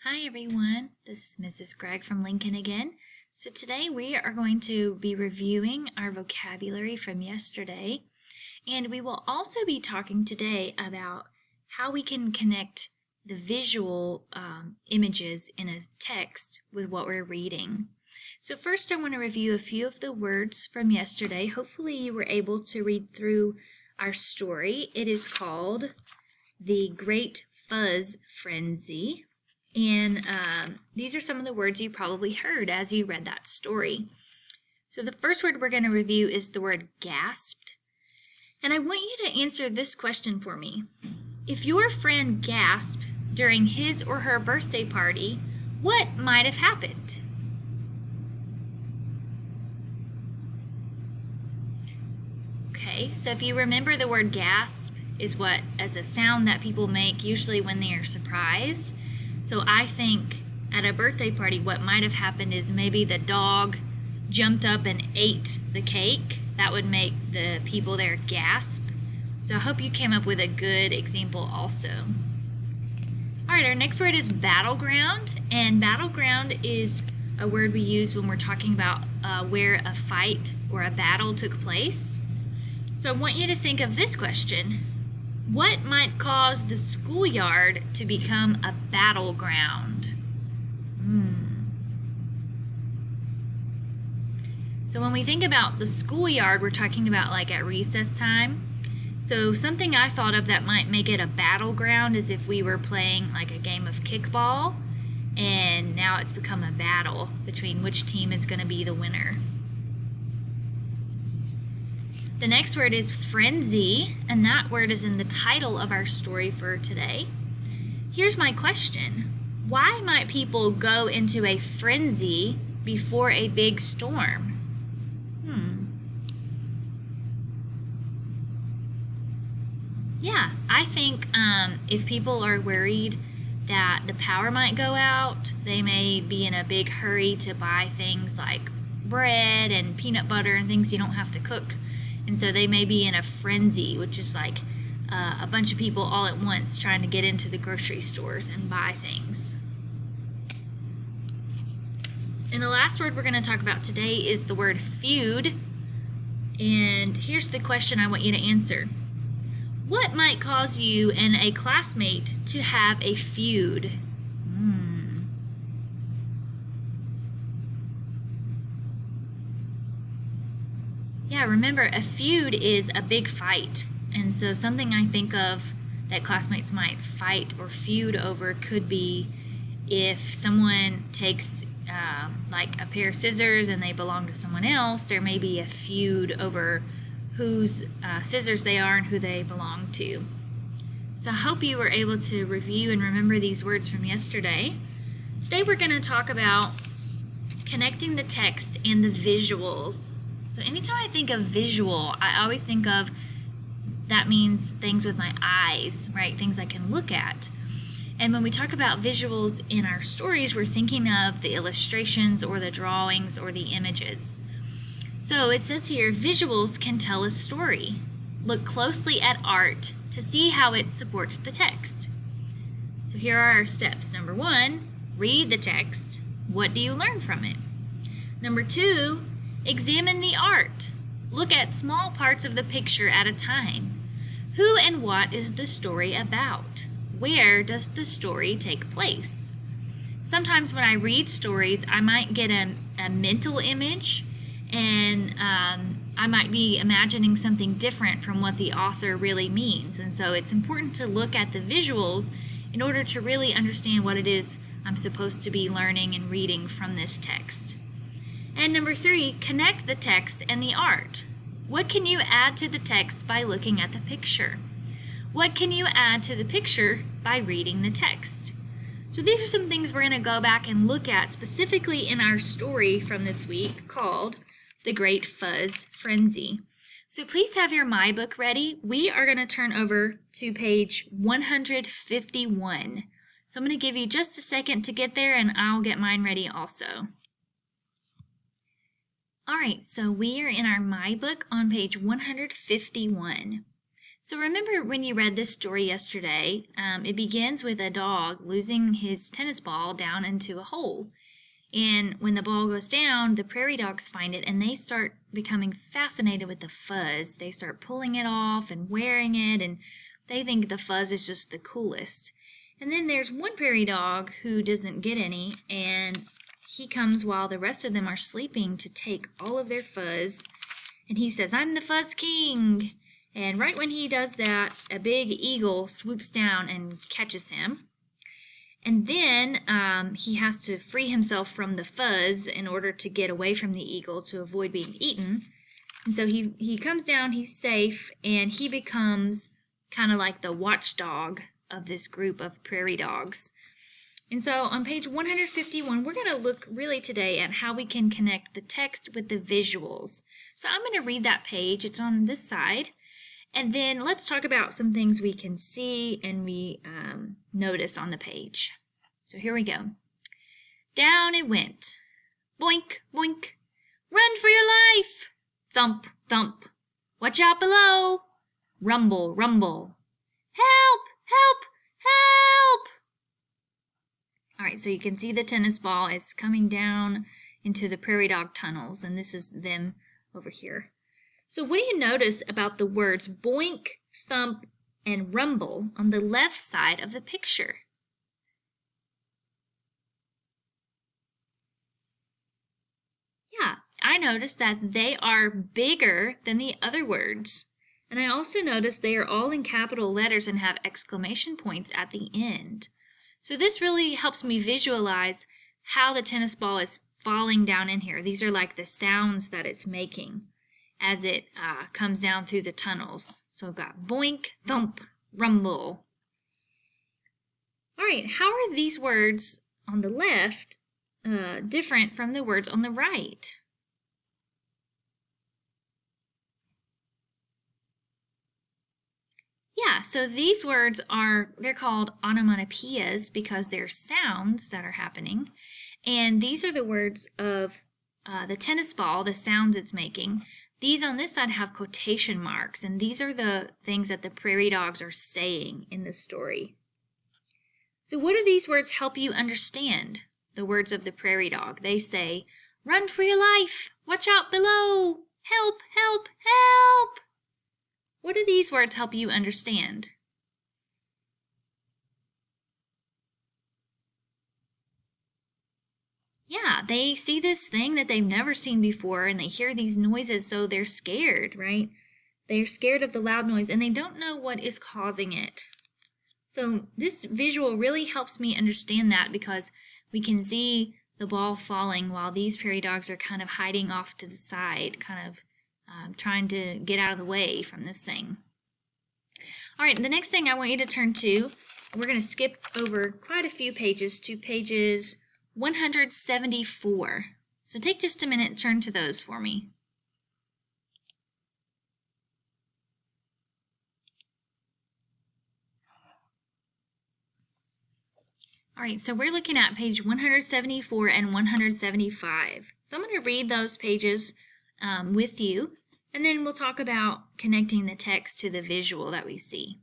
Hi everyone, this is Mrs. Gregg from Lincoln again. So today we are going to be reviewing our vocabulary from yesterday, and we will also be talking today about how we can connect the visual images in a text with what we're reading. So first I want to review a few of the words from yesterday. Hopefully you were able to read through our story. It is called The Great Fuzz Frenzy. And these are some of the words you probably heard as you read that story. So the first word we're going to review is the word gasped. And I want you to answer this question for me. If your friend gasped during his or her birthday party, what might have happened? Okay, so if you remember, the word gasp is a sound that people make usually when they are surprised. So I think at a birthday party, what might have happened is maybe the dog jumped up and ate the cake. That would make the people there gasp. So I hope you came up with a good example also. All right, our next word is battleground. And battleground is a word we use when we're talking about where a fight or a battle took place. So I want you to think of this question. What might cause the schoolyard to become a battleground? So when we think about the schoolyard, we're talking about like at recess time. So something I thought of that might make it a battleground is if we were playing like a game of kickball and now it's become a battle between which team is going to be the winner. The next word is frenzy, and that word is in the title of our story for today. Here's my question. Why might people go into a frenzy before a big storm? Yeah, I think if people are worried that the power might go out, they may be in a big hurry to buy things like bread and peanut butter and things you don't have to cook. And so they may be in a frenzy, which is like a bunch of people all at once trying to get into the grocery stores and buy things. And the last word we're going to talk about today is the word feud. And here's the question I want you to answer. What might cause you and a classmate to have a feud? Yeah, remember, a feud is a big fight. And so something I think of that classmates might fight or feud over could be if someone takes like a pair of scissors and they belong to someone else, there may be a feud over whose scissors they are and who they belong to. So I hope you were able to review and remember these words from yesterday. Today we're going to talk about connecting the text and the visuals. So anytime I think of visual, I always think of that means things with my eyes, right? Things I can look at. And when we talk about visuals in our stories, we're thinking of the illustrations or the drawings or the images. So it says here, visuals can tell a story. Look closely at art to see how it supports the text. So here are our steps. Number 1, read the text. What do you learn from it? Number 2, examine the art. Look at small parts of the picture at a time. Who and what is the story about? Where does the story take place? Sometimes when I read stories, I might get a mental image, and I might be imagining something different from what the author really means. And so it's important to look at the visuals in order to really understand what it is I'm supposed to be learning and reading from this text. And number 3, connect the text and the art. What can you add to the text by looking at the picture? What can you add to the picture by reading the text? So these are some things we're going to go back and look at specifically in our story from this week called The Great Fuzz Frenzy. So please have your My Book ready. We are going to turn over to page 151. So I'm going to give you just a second to get there and I'll get mine ready also. All right, so we are in our My Book on page 151. So remember when you read this story yesterday, it begins with a dog losing his tennis ball down into a hole. And when the ball goes down, the prairie dogs find it and they start becoming fascinated with the fuzz. They start pulling it off and wearing it, and they think the fuzz is just the coolest. And then there's one prairie dog who doesn't get any, and he comes while the rest of them are sleeping to take all of their fuzz. And he says, "I'm the Fuzz King." And right when he does that, a big eagle swoops down and catches him. And then he has to free himself from the fuzz in order to get away from the eagle to avoid being eaten. And so he comes down, he's safe, and he becomes kind of like the watchdog of this group of prairie dogs. And so on page 151, we're going to look really today at how we can connect the text with the visuals. So I'm going to read that page. It's on this side. And then let's talk about some things we can see and we notice on the page. So here we go. Down it went. Boink, boink. Run for your life. Thump, thump. Watch out below. Rumble, rumble. Help, help, help. All right, so you can see the tennis ball is coming down into the prairie dog tunnels, and this is them over here. So what do you notice about the words boink, thump, and rumble on the left side of the picture? Yeah, I noticed that they are bigger than the other words. And I also noticed they are all in capital letters and have exclamation points at the end. So this really helps me visualize how the tennis ball is falling down in here. These are like the sounds that it's making as it comes down through the tunnels. So we've got boink, thump, rumble. All right, how are these words on the left different from the words on the right? Yeah, so these words they're called onomatopoeias because they're sounds that are happening. And these are the words of the tennis ball, the sounds it's making. These on this side have quotation marks, and these are the things that the prairie dogs are saying in the story. So what do these words help you understand? The words of the prairie dog. They say, "Run for your life! Watch out below! Help, help, help!" What do these words help you understand? Yeah, they see this thing that they've never seen before and they hear these noises, so they're scared, right? They're scared of the loud noise and they don't know what is causing it. So this visual really helps me understand that because we can see the ball falling while these prairie dogs are kind of hiding off to the side, kind of trying to get out of the way from this thing. All right, the next thing I want you to turn to, we're going to skip over quite a few pages to pages 174. So take just a minute and turn to those for me. All right, so we're looking at page 174 and 175. So I'm going to read those pages with you, and then we'll talk about connecting the text to the visual that we see.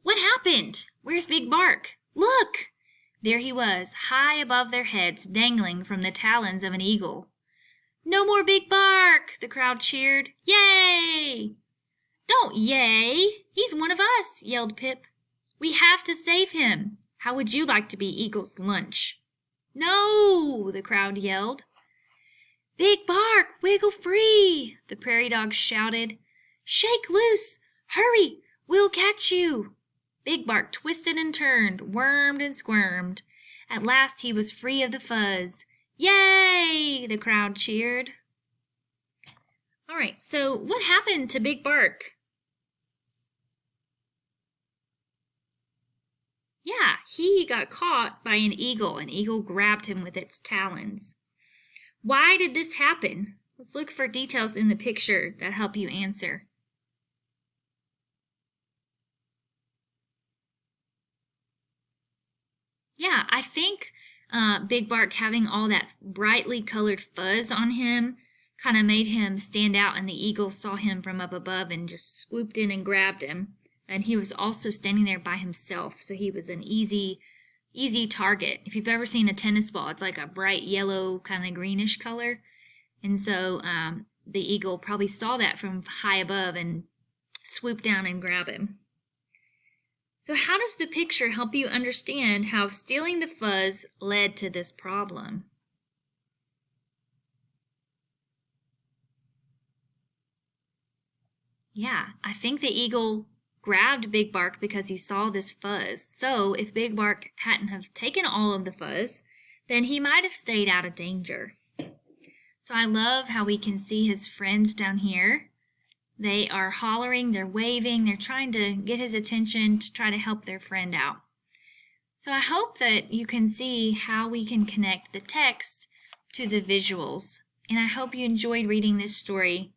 What happened? Where's Big Bark? Look! There he was, high above their heads, dangling from the talons of an eagle. "No more Big Bark!" the crowd cheered. "Yay!" "Don't yay! He's one of us!" yelled Pip. "We have to save him. How would you like to be Eagle's lunch?" "No!" the crowd yelled. "Big Bark, wiggle free!" the prairie dogs shouted. "Shake loose! Hurry! We'll catch you!" Big Bark twisted and turned, wormed and squirmed. At last he was free of the fuzz. "Yay!" the crowd cheered. All right, so what happened to Big Bark? Yeah, he got caught by an eagle. An eagle grabbed him with its talons. Why did this happen? Let's look for details in the picture that help you answer. Yeah, I think Big Bark having all that brightly colored fuzz on him kind of made him stand out, and the eagle saw him from up above and just swooped in and grabbed him. And he was also standing there by himself, so he was an easy target. If you've ever seen a tennis ball, it's like a bright yellow kind of greenish color. And so the eagle probably saw that from high above and swooped down and grabbed him. So how does the picture help you understand how stealing the fuzz led to this problem? Yeah, I think the eagle grabbed Big Bark because he saw this fuzz. So if Big Bark hadn't have taken all of the fuzz, then he might have stayed out of danger. So I love how we can see his friends down here. They are hollering, they're waving, they're trying to get his attention to try to help their friend out. So I hope that you can see how we can connect the text to the visuals. And I hope you enjoyed reading this story